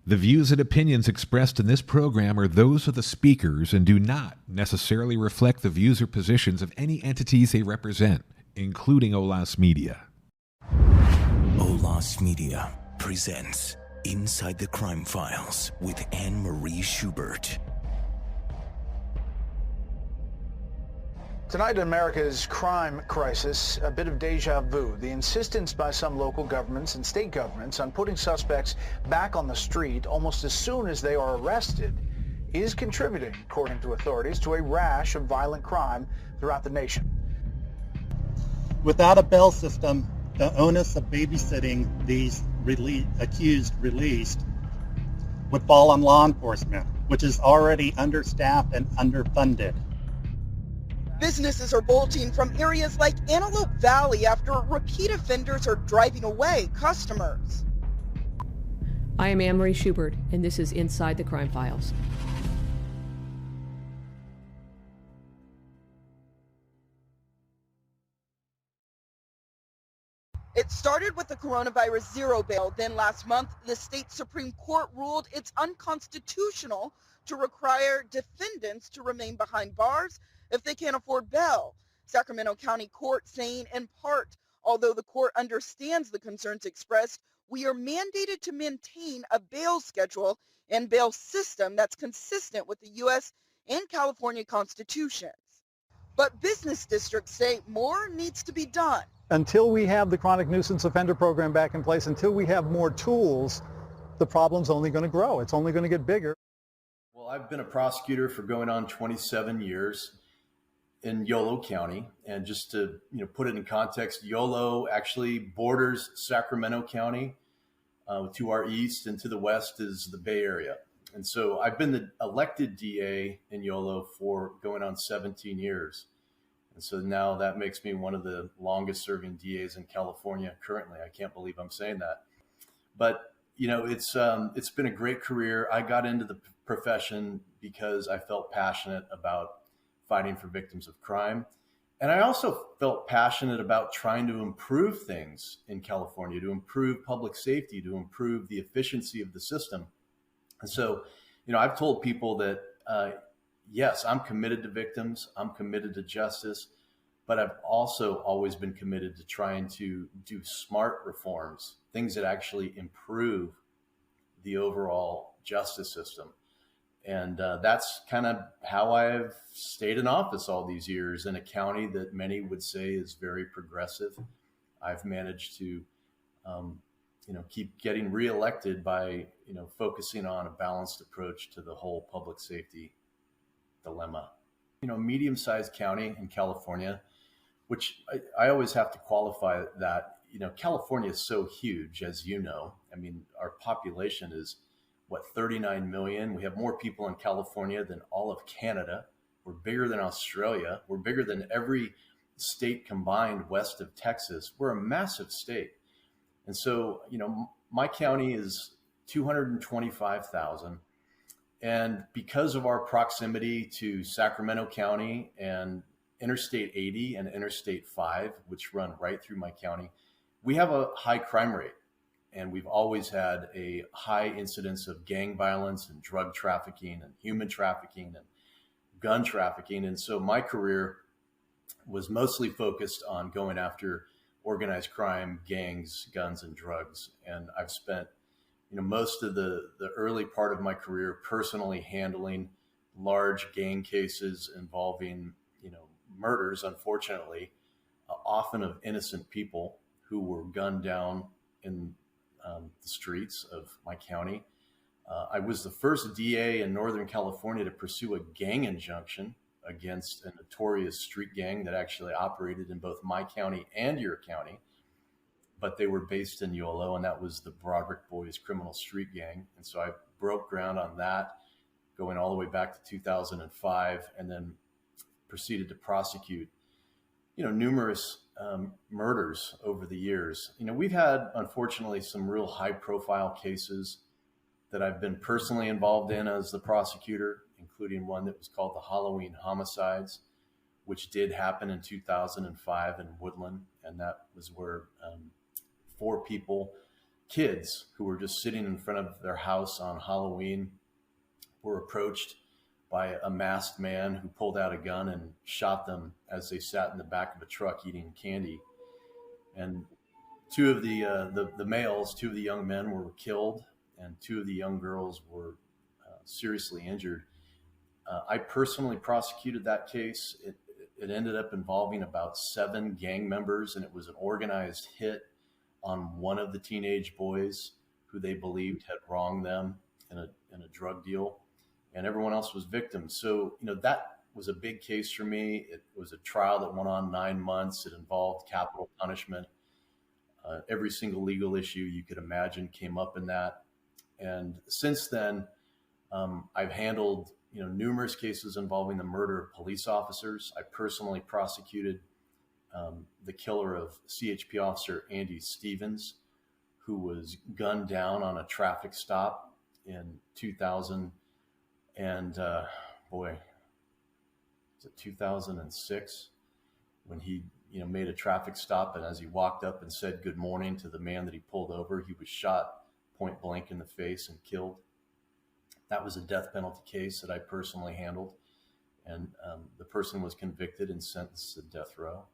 The views and opinions expressed in this program are those of the speakers and do not necessarily reflect the views or positions of any entities they represent, including Olas Media. Olas Media presents Inside the Crime Files with Anne-Marie Schubert. Tonight in America's crime crisis, a bit of deja vu. The insistence by some local governments and state governments on putting suspects back on the street almost as soon as they are arrested is contributing, according to authorities, to a rash of violent crime throughout the nation. Without a bail system, the onus of babysitting these accused released would fall on law enforcement, which is already understaffed and underfunded. Businesses are bolting from areas like Antelope Valley after repeat offenders are driving away customers. I am Anne-Marie Schubert, and this is Inside the Crime Files. It started with the coronavirus zero bail. Then last month, the state Supreme Court ruled it's unconstitutional to require defendants to remain behind bars if they can't afford bail. Sacramento County Court saying, in part, although the court understands the concerns expressed, we are mandated to maintain a bail schedule and bail system that's consistent with the U.S. and California constitutions. But business districts say more needs to be done. Until we have the chronic nuisance offender program back in place, until we have more tools, the problem's only going to grow. It's only going to get bigger. Well, I've been a prosecutor for going on 27 years in Yolo County. And just to put it in context, Yolo actually borders Sacramento County. To our east and to the west is the Bay Area. And so I've been the elected DA in Yolo for going on 17 years. And so now that makes me one of the longest serving DAs in California currently. I can't believe I'm saying that. But, it's been a great career. I got into the profession because I felt passionate about fighting for victims of crime. And I also felt passionate about trying to improve things in California, to improve public safety, to improve the efficiency of the system. And so, I've told people that, yes, I'm committed to victims. I'm committed to justice, but I've also always been committed to trying to do smart reforms, things that actually improve the overall justice system. And that's kind of how I've stayed in office all these years in a county that many would say is very progressive. I've managed to, keep getting reelected by, focusing on a balanced approach to the whole public safety dilemma. Medium-sized county in California, which I always have to qualify that, California is so huge, as you know. I mean, our population is 39 million. We have more people in California than all of Canada. We're bigger than Australia. We're bigger than every state combined west of Texas. We're a massive state. And so, my county is 225,000. And because of our proximity to Sacramento County and Interstate 80 and Interstate 5, which run right through my county, we have a high crime rate. And we've always had a high incidence of gang violence and drug trafficking and human trafficking and gun trafficking. And so my career was mostly focused on going after organized crime, gangs, guns, and drugs. And I've spent, most of the early part of my career personally handling large gang cases involving, murders, unfortunately, often of innocent people who were gunned down in the streets of my county. I was the first DA in Northern California to pursue a gang injunction against a notorious street gang that actually operated in both my county and your county, but they were based in Yolo, and that was the Broderick Boys criminal street gang. And so I broke ground on that, going all the way back to 2005, and then proceeded to prosecute, numerous murders over the years. We've had, unfortunately, some real high-profile cases that I've been personally involved in as the prosecutor, including one that was called the Halloween homicides, which did happen in 2005 in Woodland. And that was where 4 people kids who were just sitting in front of their house on Halloween were approached by a masked man who pulled out a gun and shot them as they sat in the back of a truck eating candy. And two of the males, two of the young men were killed, and two of the young girls were seriously injured. I personally prosecuted that case. It ended up involving about 7 gang members, and it was an organized hit on one of the teenage boys who they believed had wronged them in a drug deal, and everyone else was victims. So, that was a big case for me. It was a trial that went on 9 months. It involved capital punishment. Every single legal issue you could imagine came up in that. And since then, I've handled numerous cases involving the murder of police officers. I personally prosecuted the killer of CHP officer Andy Stevens, who was gunned down on a traffic stop in 2000 and 2006, when he made a traffic stop, and as he walked up and said good morning to the man that he pulled over, he was shot point blank in the face and killed. That was a death penalty case that I personally handled, and the person was convicted and sentenced to death row.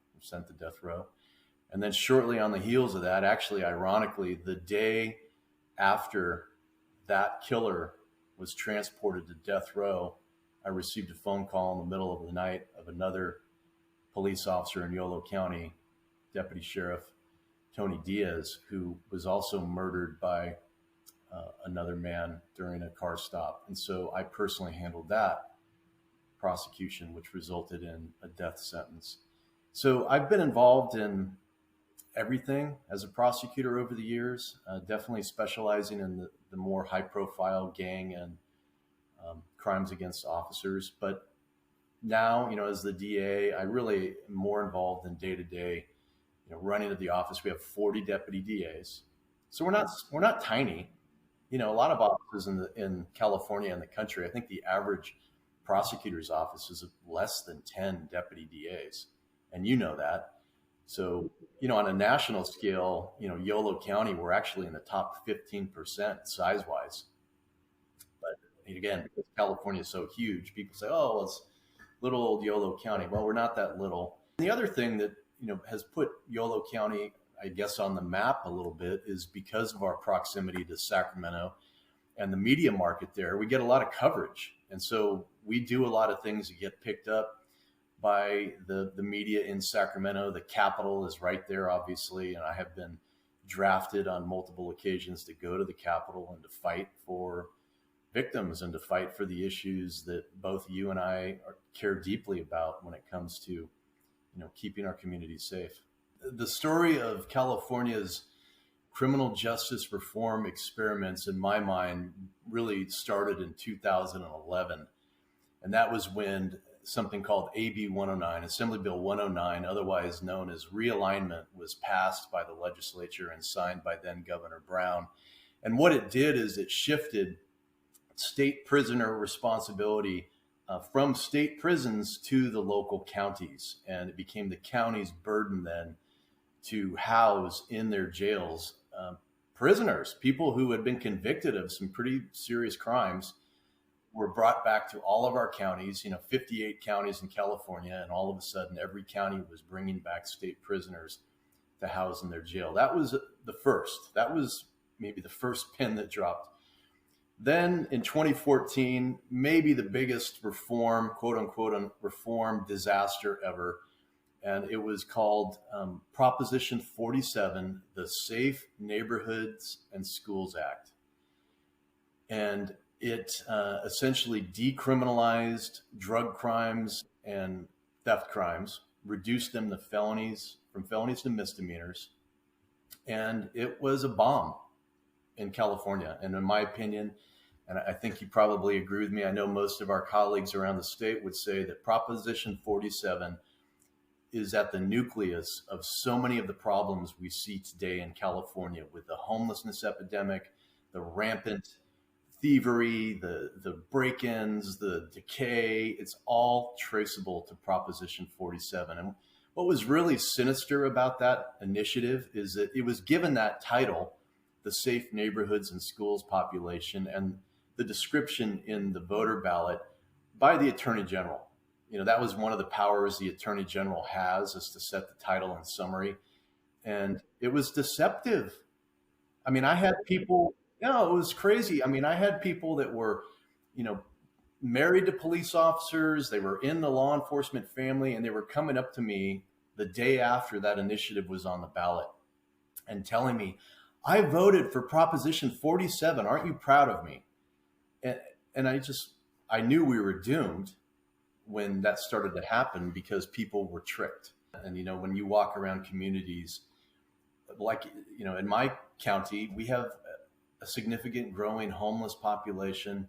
And then shortly on the heels of that, actually, ironically, the day after that killer was transported to death row, I received a phone call in the middle of the night of another police officer in Yolo County, Deputy Sheriff Tony Diaz, who was also murdered by another man during a car stop. And so I personally handled that prosecution, which resulted in a death sentence. So I've been involved in everything as a prosecutor over the years, definitely specializing in the more high-profile gang and crimes against officers. But now, as the DA, I really am more involved in day-to-day, running of the office. We have 40 deputy DAs, so we're not tiny. A lot of offices in California and the country, I think the average prosecutor's office is less than 10 deputy DAs, and that. So, on a national scale, Yolo County, we're actually in the top 15% size-wise. But again, because California is so huge, people say, oh, well, it's little old Yolo County. Well, we're not that little. And the other thing that, has put Yolo County, I guess, on the map a little bit is because of our proximity to Sacramento and the media market there. We get a lot of coverage. And so we do a lot of things that get picked up by the media in Sacramento. The Capitol is right there, obviously, and I have been drafted on multiple occasions to go to the Capitol and to fight for victims and to fight for the issues that both you and I care deeply about when it comes to, keeping our communities safe. The story of California's criminal justice reform experiments, in my mind, really started in 2011. And that was when something called AB 109, Assembly Bill 109, otherwise known as realignment, was passed by the legislature and signed by then Governor Brown. And what it did is it shifted state prisoner responsibility from state prisons to the local counties. And it became the county's burden then to house in their jails prisoners, people who had been convicted of some pretty serious crimes, were brought back to all of our counties, 58 counties in California, and all of a sudden every county was bringing back state prisoners to house in their jail. That was the first. That was maybe the first pin that dropped. Then in 2014, maybe the biggest reform, quote unquote, reform disaster ever. And it was called Proposition 47, the Safe Neighborhoods and Schools Act. And it essentially decriminalized drug crimes and theft crimes, reduced them to felonies, from felonies to misdemeanors. And it was a bomb in California. And in my opinion, and I think you probably agree with me, I know most of our colleagues around the state would say that Proposition 47 is at the nucleus of so many of the problems we see today in California, with the homelessness epidemic, the rampant thievery, the break-ins, the decay. It's all traceable to Proposition 47. And what was really sinister about that initiative is that it was given that title, the the safe neighborhoods and schools population and the description in the voter ballot by the Attorney General. That was one of the powers the Attorney General has, is to set the title and summary. And it was deceptive. I mean, I had people, it was crazy. I mean, I had people that were, married to police officers. They were in the law enforcement family, and they were coming up to me the day after that initiative was on the ballot and telling me, I voted for Proposition 47. Aren't you proud of me? And I knew we were doomed when that started to happen, because people were tricked. And, when you walk around communities, like, in my county, we have a significant growing homeless population,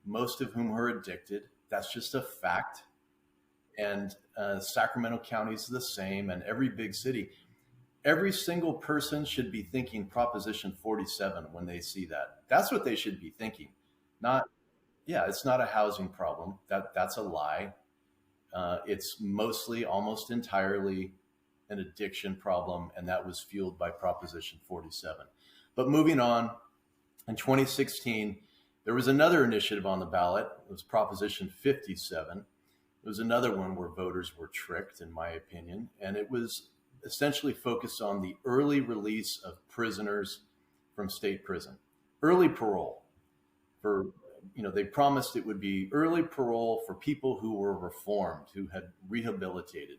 most of whom are addicted. That's just a fact. And Sacramento County is the same, and every big city. Every single person should be thinking Proposition 47 when they see that. That's what they should be thinking. It's not a housing problem. That's a lie. It's mostly, almost entirely, an addiction problem, and that was fueled by Proposition 47. But moving on, in 2016, there was another initiative on the ballot. It was Proposition 57. It was another one where voters were tricked, in my opinion, and it was essentially focused on the early release of prisoners from state prison. Early parole. They promised it would be early parole for people who were reformed, who had rehabilitated.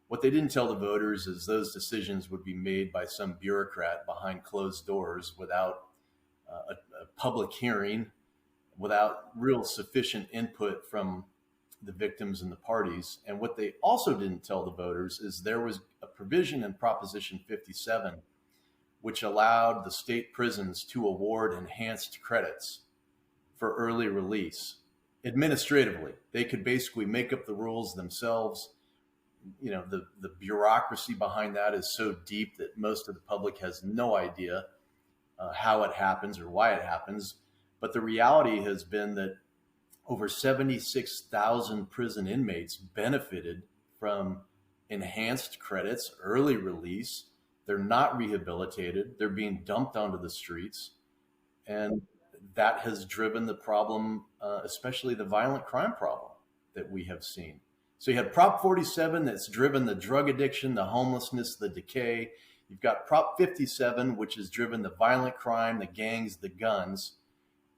What they didn't tell the voters is those decisions would be made by some bureaucrat behind closed doors without a public hearing, without real sufficient input from the victims and the parties. And what they also didn't tell the voters is there was a provision in Proposition 57 which allowed the state prisons to award enhanced credits for early release administratively. They could basically make up the rules themselves. The bureaucracy behind that is so deep that most of the public has no idea how it happens or why it happens. But the reality has been that over 76,000 prison inmates benefited from enhanced credits, early release. They're not rehabilitated. They're being dumped onto the streets. And that has driven the problem, especially the violent crime problem that we have seen. So you had Prop 47 that's driven the drug addiction, the homelessness, the decay. You've got Prop 57, which has driven the violent crime, the gangs, the guns.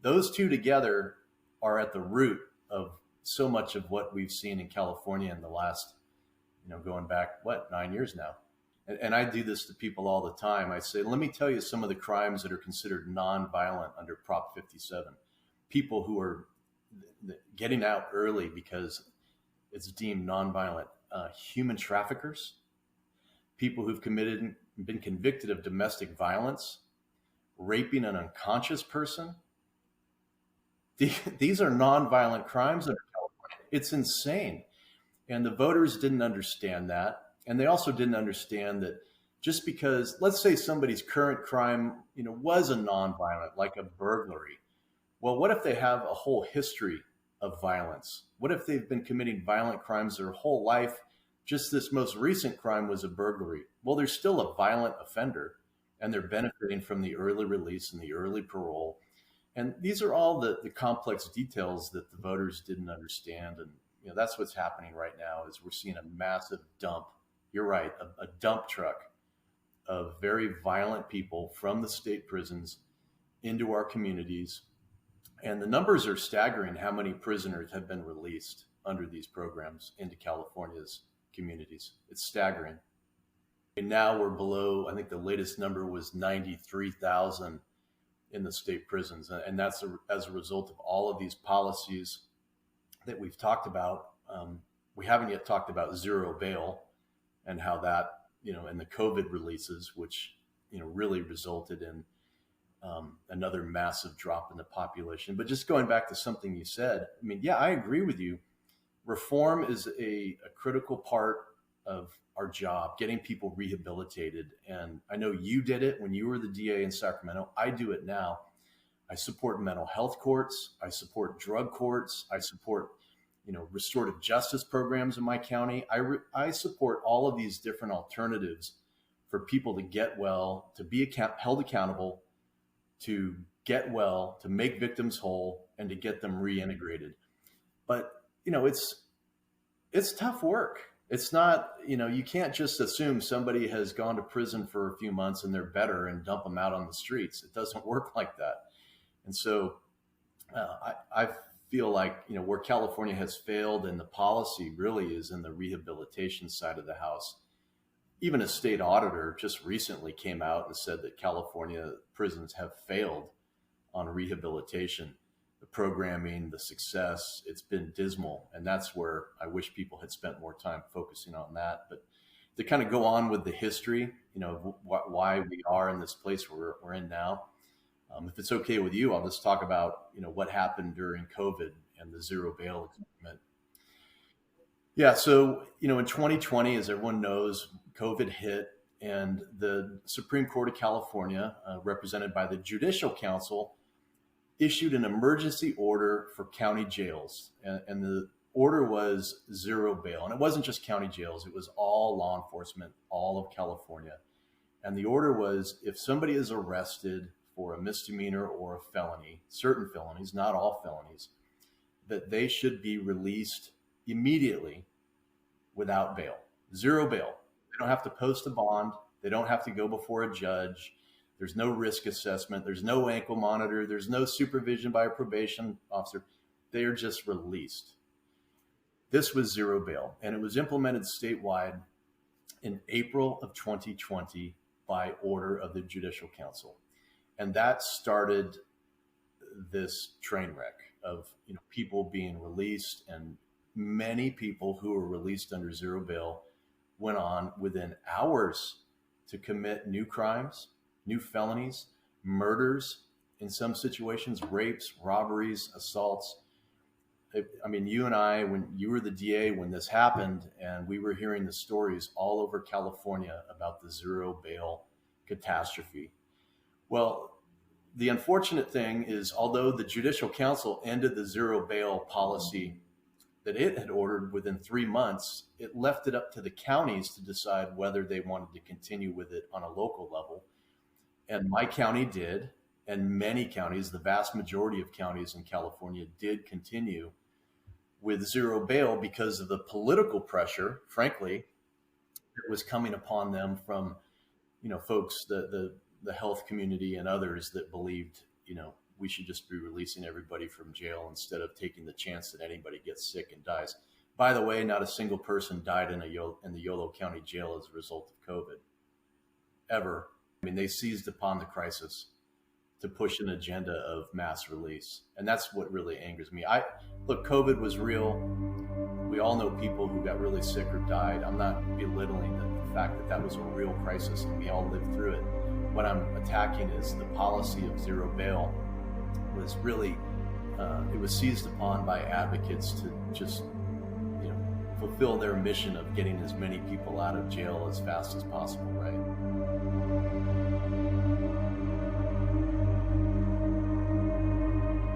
Those two together are at the root of so much of what we've seen in California in the last, going back, 9 years now. And I do this to people all the time. I say, let me tell you some of the crimes that are considered nonviolent under Prop 57. People who are getting out early because it's deemed nonviolent. Human traffickers, people who've been convicted of domestic violence, raping an unconscious person. These are nonviolent crimes under California. It's insane. And the voters didn't understand that. And they also didn't understand that just because, let's say somebody's current crime, was a nonviolent, like a burglary. Well, what if they have a whole history of violence? What if they've been committing violent crimes their whole life? Just this most recent crime was a burglary. Well, they're still a violent offender, and they're benefiting from the early release and the early parole. And these are all the complex details that the voters didn't understand. And that's what's happening right now, is we're seeing a massive dump. You're right, a dump truck of very violent people from the state prisons into our communities. And the numbers are staggering, how many prisoners have been released under these programs into California's communities. It's staggering. And now we're below, I think the latest number was 93,000 in the state prisons. And that's as a result of all of these policies that we've talked about. We haven't yet talked about zero bail and how that, and the COVID releases, which, really resulted in another massive drop in the population. But just going back to something you said, I agree with you. Reform is a critical part of our job, getting people rehabilitated. And I know you did it when you were the DA in Sacramento. I do it now. I support mental health courts. I support drug courts. I support, restorative justice programs in my county. I support all of these different alternatives for people to get well, to be held accountable, to get well, to make victims whole, and to get them reintegrated. But, it's tough work. It's not, you can't just assume somebody has gone to prison for a few months and they're better and dump them out on the streets. It doesn't work like that. And so I feel like, where California has failed and the policy really is in the rehabilitation side of the house. Even a state auditor just recently came out and said that California prisons have failed on rehabilitation. The programming, the success, it's been dismal. And that's where I wish people had spent more time focusing on that. But to kind of go on with the history, why we are in this place we're in now. If it's okay with you, I'll just talk about, what happened during COVID and the zero bail agreement. Yeah. So, in 2020, as everyone knows, COVID hit, and the Supreme Court of California, represented by the Judicial Council, issued an emergency order for county jails. And the order was zero bail. And it wasn't just county jails. It was all law enforcement, all of California. And the order was, if somebody is arrested for a misdemeanor or a felony, certain felonies, not all felonies, that they should be released immediately without bail. Zero bail. They don't have to post a bond. They don't have to go before a judge. There's no risk assessment. There's no ankle monitor. There's no supervision by a probation officer. They are just released. This was zero bail, and it was implemented statewide in April of 2020 by order of the Judicial Council. And that started this train wreck of people being released, and many people who were released under zero bail went on within hours to commit new crimes, new felonies, murders, in some situations, rapes, robberies, assaults. I mean, you and I, when you were the DA when this happened, and we were hearing the stories all over California about the zero bail catastrophe. Well, the unfortunate thing is, although the Judicial Council ended the zero bail policy that it had ordered within 3 months, it left it up to the counties to decide whether they wanted to continue with it on a local level. And my county did, and many counties, the vast majority of counties in California, did continue with zero bail because of the political pressure, frankly, that was coming upon them from, folks, the health community and others that believed, we should just be releasing everybody from jail instead of taking the chance that anybody gets sick and dies. By the way, not a single person died in the Yolo County Jail as a result of COVID, ever. I mean, they seized upon the crisis to push an agenda of mass release. And that's what really angers me. Look, COVID was real. We all know people who got really sick or died. I'm not belittling the fact that that was a real crisis and we all lived through it. What I'm attacking is the policy of zero bail was really, it was seized upon by advocates to just, fulfill their mission of getting as many people out of jail as fast as possible, right?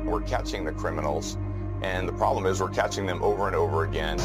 We're catching the criminals, and the problem is we're catching them over and over again.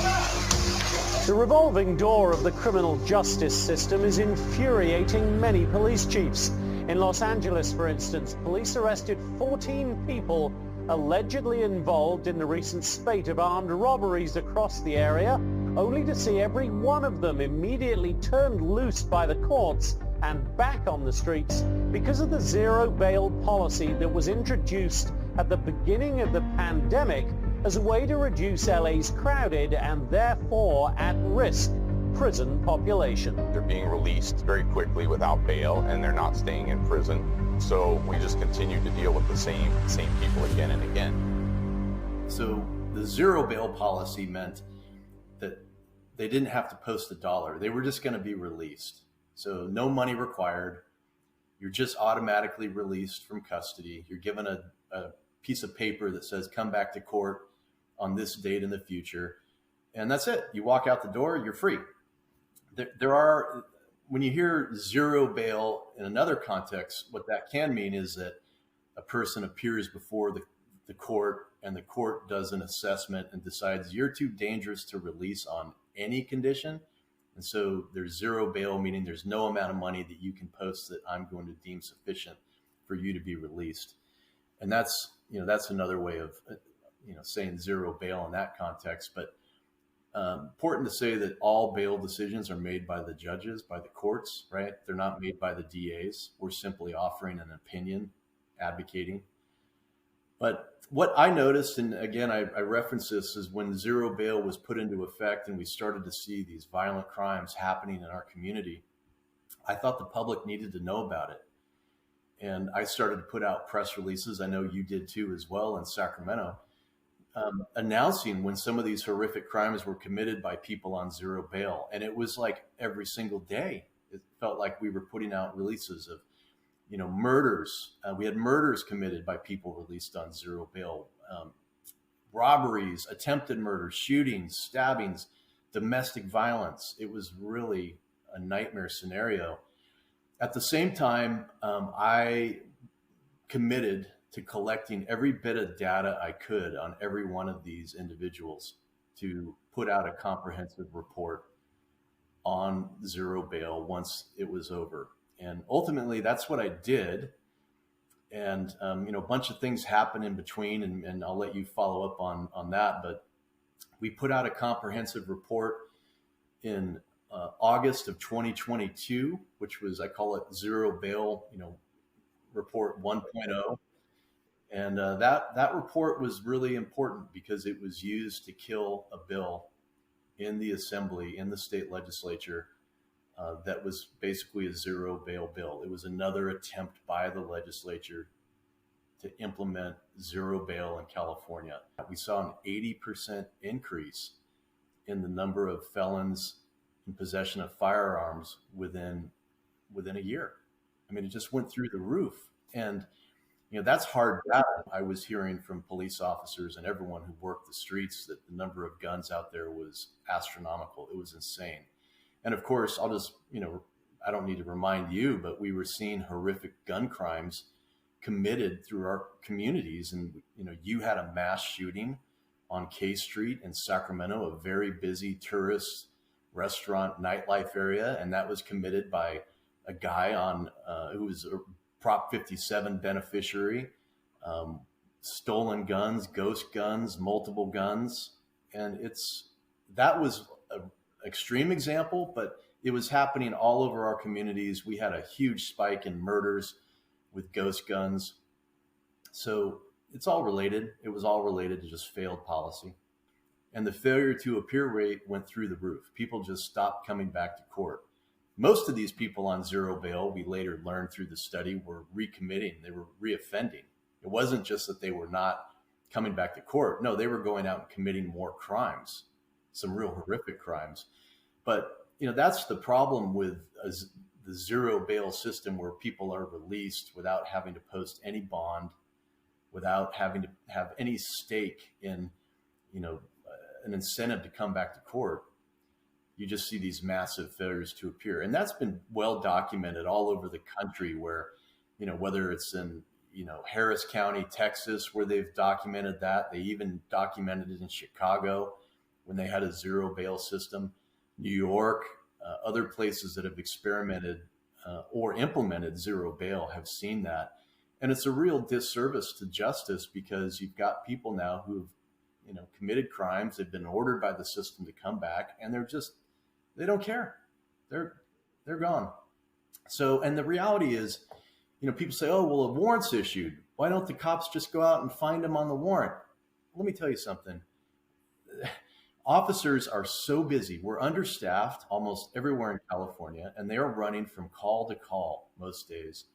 The revolving door of the criminal justice system is infuriating many police chiefs. In Los Angeles, for instance, police arrested 14 people allegedly involved in the recent spate of armed robberies across the area, only to see every one of them immediately turned loose by the courts and back on the streets because of the zero bail policy that was introduced at the beginning of the pandemic as a way to reduce LA's crowded and therefore at-risk prison population. They're being released very quickly without bail, and they're not staying in prison. So we just continue to deal with the same people again and again. So the zero bail policy meant that they didn't have to post $1. They were just going to be released. So no money required. You're just automatically released from custody. You're given a piece of paper that says, come back to court on this date in the future. And that's it. You walk out the door, you're free. There are, when you hear zero bail in another context, what that can mean is that a person appears before the court, and the court does an assessment and decides you're too dangerous to release on any condition. And so there's zero bail, meaning there's no amount of money that you can post that I'm going to deem sufficient for you to be released. And that's, that's another way of, saying zero bail in that context. But important to say that all bail decisions are made by the judges, by the courts, right? They're not made by the DAs. We're simply offering an opinion, advocating. But what I noticed, and again, I reference this, is when zero bail was put into effect and we started to see these violent crimes happening in our community, I thought the public needed to know about it. And I started to put out press releases. I know you did too as well in Sacramento, announcing when some of these horrific crimes were committed by people on zero bail. And it was like every single day, it felt like we were putting out releases of, murders. We had murders committed by people released on zero bail, robberies, attempted murders, shootings, stabbings, domestic violence. It was really a nightmare scenario. At the same time, I committed to collecting every bit of data I could on every one of these individuals to put out a comprehensive report on zero bail once it was over. And ultimately, that's what I did. And, a bunch of things happened in between, and I'll let you follow up on that. But we put out a comprehensive report in August of 2022, which was, I call it Zero Bail, Report 1.0. And that report was really important because it was used to kill a bill in the assembly, in the state legislature, that was basically a zero bail bill. It was another attempt by the legislature to implement zero bail in California. We saw an 80% increase in the number of felons in possession of firearms within a year. I mean, it just went through the roof. And, that's hard data. I was hearing from police officers and everyone who worked the streets that the number of guns out there was astronomical. It was insane. And of course, I'll just, I don't need to remind you, but we were seeing horrific gun crimes committed through our communities. And, you had a mass shooting on K Street in Sacramento, a very busy tourist restaurant nightlife area. And that was committed by a guy who was a Prop 57 beneficiary, stolen guns, ghost guns, multiple guns. And that was an extreme example, but it was happening all over our communities. We had a huge spike in murders with ghost guns. So it's all related. It was all related to just failed policy. And the failure to appear rate went through the roof. People just stopped coming back to court. Most of these people on zero bail, we later learned through the study, were recommitting. They were reoffending. It wasn't just that they were not coming back to court. No, they were going out and committing more crimes, some real horrific crimes. But, that's the problem with the zero bail system, where people are released without having to post any bond, without having to have any stake in, an incentive to come back to court. You just see these massive failures to appear. And that's been well documented all over the country where, whether it's in, Harris County, Texas, where they've documented that. They even documented it in Chicago when they had a zero bail system. New York, other places that have experimented or implemented zero bail have seen that. And it's a real disservice to justice because you've got people now who've, committed crimes. They've been ordered by the system to come back, and they don't care. They're gone. So, and the reality is, people say, oh, well, a warrant's issued. Why don't the cops just go out and find them on the warrant? Let me tell you something. Officers are so busy. We're understaffed almost everywhere in California, and they are running from call to call most days.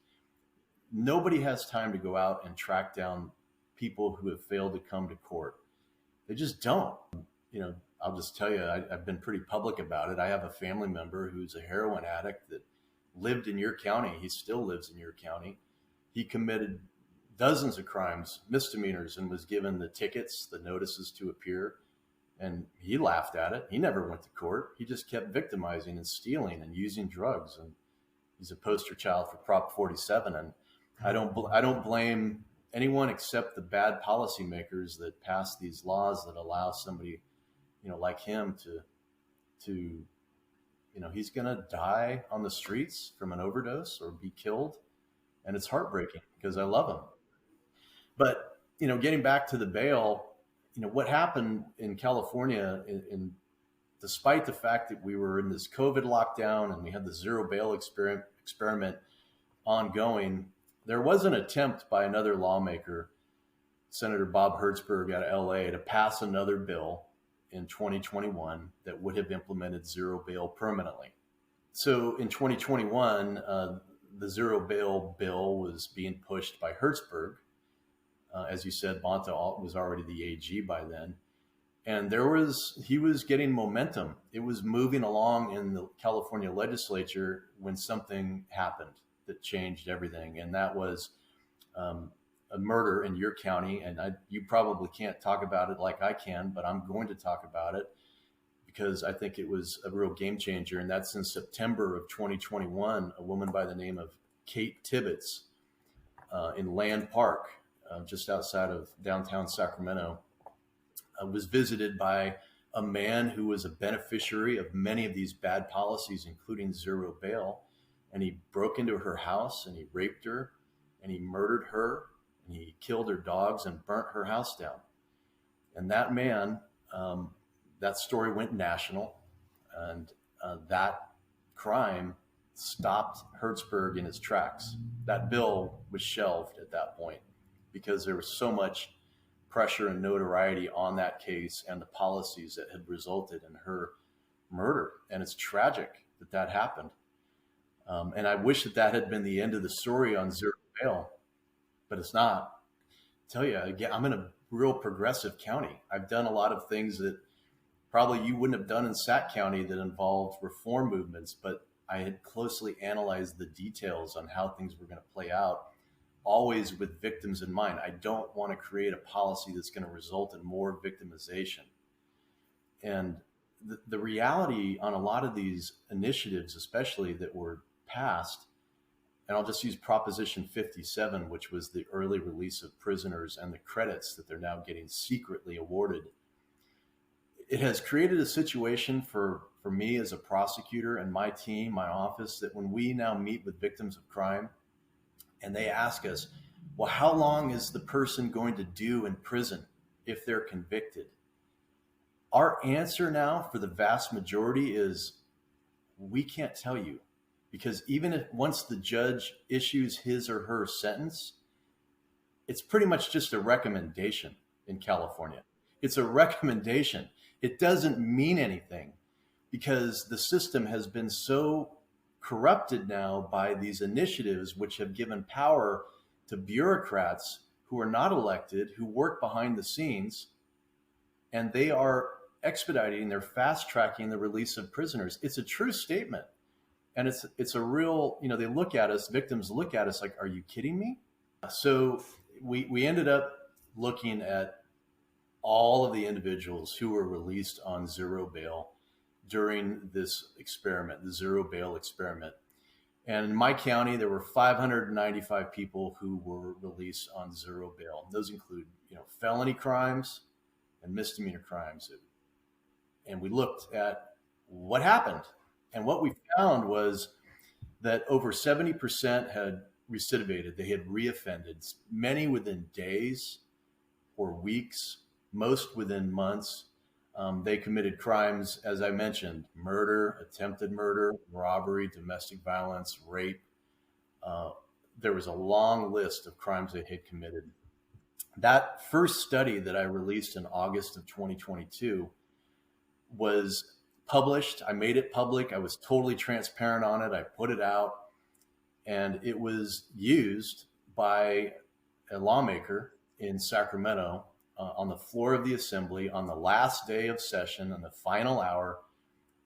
Nobody has time to go out and track down people who have failed to come to court. They just don't. I'll just tell you, I've been pretty public about it. I have a family member who's a heroin addict that lived in your county. He still lives in your county. He committed dozens of crimes, misdemeanors, and was given the tickets, the notices to appear. And he laughed at it. He never went to court. He just kept victimizing and stealing and using drugs. And he's a poster child for Prop 47. And I don't blame anyone except the bad policymakers that pass these laws that allow somebody, like him to he's going to die on the streets from an overdose or be killed. And it's heartbreaking because I love them. But, getting back to the bail, what happened in California, despite the fact that we were in this COVID lockdown and we had the zero bail experiment ongoing, there was an attempt by another lawmaker, Senator Bob Hertzberg out of LA, to pass another bill in 2021 that would have implemented zero bail permanently. So in 2021, the zero bail bill was being pushed by Hertzberg. As you said, Bonta was already the AG by then. And he was getting momentum. It was moving along in the California legislature when something happened that changed everything. And that was a murder in your county. And you probably can't talk about it like I can, but I'm going to talk about it because I think it was a real game changer. And that's in September of 2021, a woman by the name of Kate Tibbetts in Land Park, just outside of downtown Sacramento, was visited by a man who was a beneficiary of many of these bad policies, including zero bail. And he broke into her house and he raped her and he murdered her and he killed her dogs and burnt her house down. And that man, that story went national, and that crime stopped Hertzberg in his tracks. That bill was shelved at that point because there was so much pressure and notoriety on that case and the policies that had resulted in her murder. And it's tragic that that happened. And I wish that had been the end of the story on zero bail, but it's not. I tell you, again, I'm in a real progressive county. I've done a lot of things that probably you wouldn't have done in Sac County that involved reform movements, but I had closely analyzed the details on how things were going to play out, always with victims in mind. I don't want to create a policy that's going to result in more victimization. And the reality on a lot of these initiatives, especially that were passed, and I'll just use Proposition 57, which was the early release of prisoners and the credits that they're now getting secretly awarded. It has created a situation for me as a prosecutor and my team, my office, that when we now meet with victims of crime and they ask us, well, how long is the person going to do in prison if they're convicted? Our answer now for the vast majority is we can't tell you, because even if once the judge issues his or her sentence, it's pretty much just a recommendation in California. It's a recommendation. It doesn't mean anything because the system has been so corrupted now by these initiatives, which have given power to bureaucrats who are not elected, who work behind the scenes, and they are expediting, they're fast tracking the release of prisoners. It's a true statement. And it's a real, they look at us, victims look at us like, are you kidding me? So we ended up looking at all of the individuals who were released on zero bail during this experiment, the zero bail experiment. And in my county, there were 595 people who were released on zero bail. Those include, felony crimes and misdemeanor crimes. And we looked at what happened. And what we found was that over 70% had recidivated. They had reoffended, many within days or weeks, most within months. They committed crimes, as I mentioned, murder, attempted murder, robbery, domestic violence, rape. There was a long list of crimes they had committed. That first study that I released in August of 2022 was published. I made it public. I was totally transparent on it. I put it out, and it was used by a lawmaker in Sacramento on the floor of the assembly on the last day of session, on the final hour.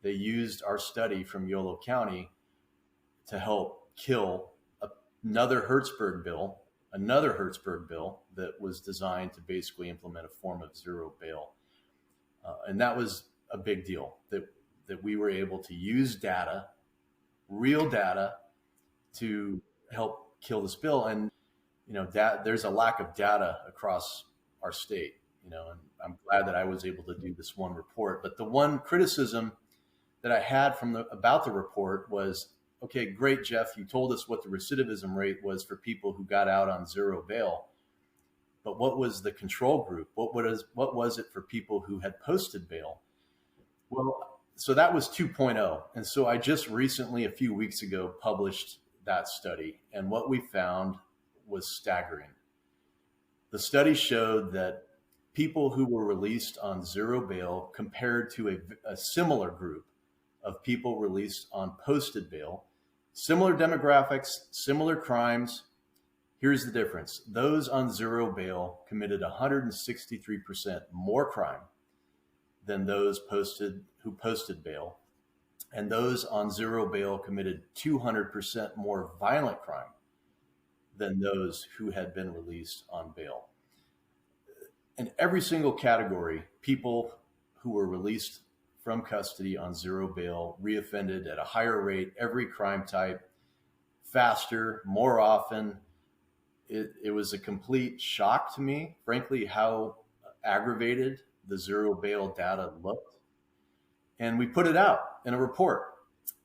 They used our study from Yolo County to help kill another Hertzberg bill that was designed to basically implement a form of zero bail. And that was a big deal, that we were able to use data, real data, to help kill this bill. And, there's a lack of data across our state, and I'm glad that I was able to do this one report. But the one criticism that I had about the report was okay, great, Jeff, you told us what the recidivism rate was for people who got out on zero bail. But what was the control group? What was it for people who had posted bail? Well, so that was 2.0. And so I just recently, a few weeks ago, published that study. And what we found was staggering. The study showed that people who were released on zero bail compared to a similar group of people released on posted bail, similar demographics, similar crimes. Here's the difference. Those on zero bail committed 163% more crime than those who posted bail. And those on zero bail committed 200% more violent crime than those who had been released on bail. In every single category, people who were released from custody on zero bail reoffended at a higher rate, every crime type, faster, more often. It was a complete shock to me, frankly, how aggravated the zero bail data looked. And we put it out in a report,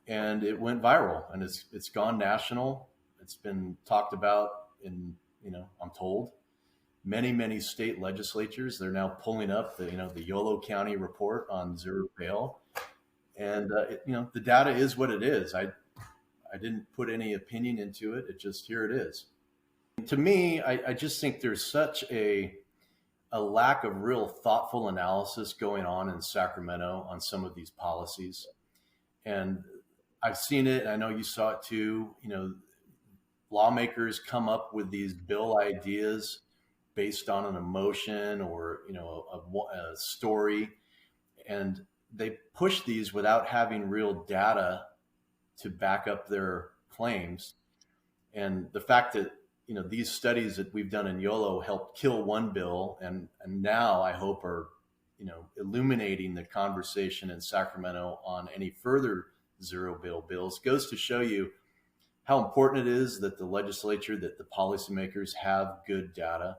and it went viral, and it's gone national. It's been talked about in, I'm told, many state legislatures. They're now pulling up the Yolo County report on zero bail. And, the data is what it is. I didn't put any opinion into it. Here it is. To me, I just think there's such a lack of real thoughtful analysis going on in Sacramento on some of these policies. And I've seen it, and I know you saw it too. Lawmakers come up with these bill ideas based on an emotion or, a story, and they push these without having real data to back up their claims. And the fact that these studies that we've done in Yolo helped kill one bill, and now I hope are, illuminating the conversation in Sacramento on any further zero bail bills, goes to show you how important it is that the legislature, that the policymakers have good data,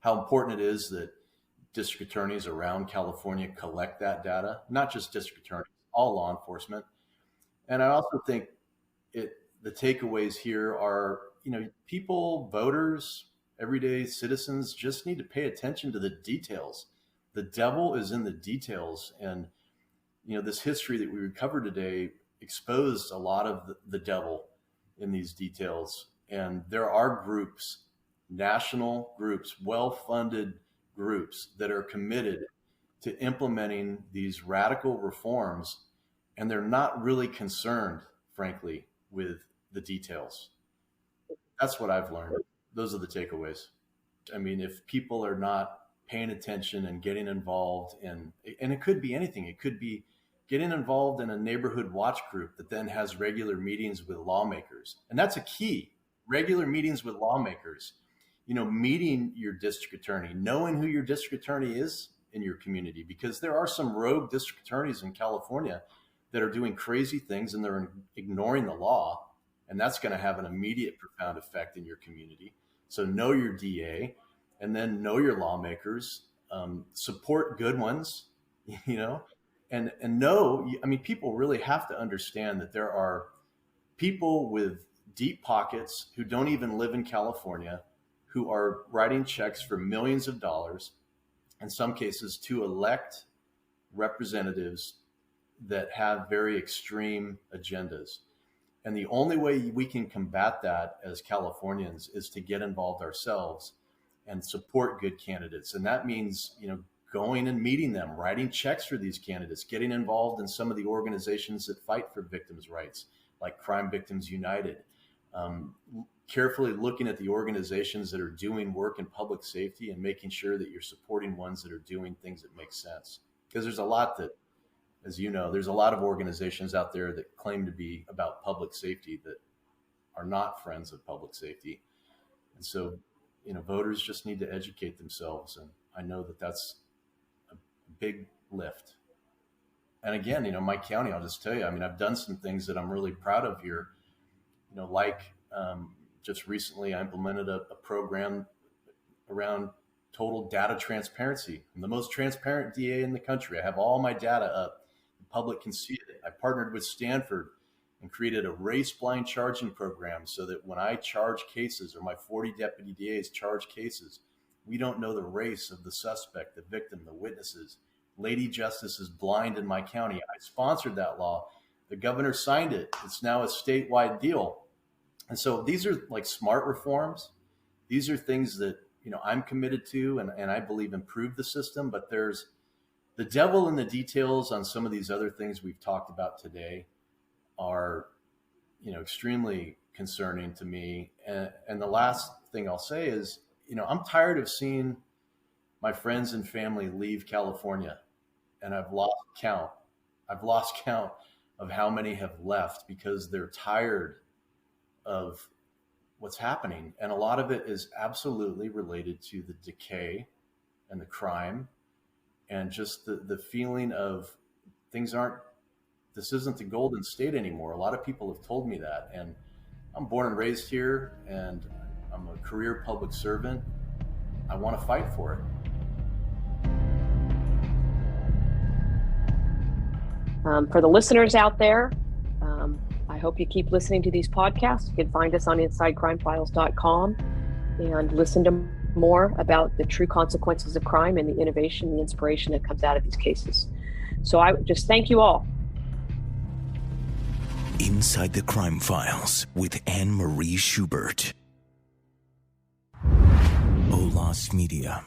how important it is that district attorneys around California collect that data, not just district attorneys, all law enforcement. And I also think the takeaways here are, people, voters, everyday citizens just need to pay attention to the details. The devil is in the details. And, this history that we recovered today exposed a lot of the devil in these details. And there are groups, national groups, well-funded groups that are committed to implementing these radical reforms. And they're not really concerned, frankly, with the details. That's what I've learned. Those are the takeaways. I mean, if people are not paying attention and getting involved and it could be anything. It could be getting involved in a neighborhood watch group that then has regular meetings with lawmakers. And that's a key, regular meetings with lawmakers, meeting your district attorney, knowing who your district attorney is in your community, because there are some rogue district attorneys in California that are doing crazy things and they're ignoring the law. And that's going to have an immediate, profound effect in your community. So know your DA, and then know your lawmakers, support good ones, and know, people really have to understand that there are people with deep pockets who don't even live in California, who are writing checks for millions of dollars, in some cases, to elect representatives that have very extreme agendas. And the only way we can combat that as Californians is to get involved ourselves and support good candidates. And that means, going and meeting them, writing checks for these candidates, getting involved in some of the organizations that fight for victims' rights, like Crime Victims United, carefully looking at the organizations that are doing work in public safety and making sure that you're supporting ones that are doing things that make sense. Because there's a lot that, as there's a lot of organizations out there that claim to be about public safety that are not friends of public safety. And so, voters just need to educate themselves. And I know that that's a big lift. And again, my county, I'll just tell you, I've done some things that I'm really proud of here, just recently I implemented a program around total data transparency. I'm the most transparent DA in the country. I have all my data up. The public can see it. I partnered with Stanford and created a race-blind charging program so that when I charge cases, or my 40 deputy DAs charge cases, we don't know the race of the suspect, the victim, the witnesses. Lady Justice is blind in my county. I sponsored that law. The governor signed it. It's now a statewide deal. And so these are like smart reforms. These are things that, I'm committed to and I believe improve the system, but there's the devil in the details on some of these other things we've talked about today are, extremely concerning to me. And the last thing I'll say is, I'm tired of seeing my friends and family leave California, and I've lost count. I've lost count of how many have left because they're tired of what's happening. And a lot of it is absolutely related to the decay and the crime and just the feeling of this isn't the Golden State anymore. A lot of people have told me that. And I'm born and raised here, and I'm a career public servant. I want to fight for it. For the listeners out there, I hope you keep listening to these podcasts. You can find us on InsideCrimeFiles.com and listen to more about the true consequences of crime and the innovation, the inspiration that comes out of these cases. So I just thank you all. Inside the Crime Files with Anne Marie Schubert. Olas Media.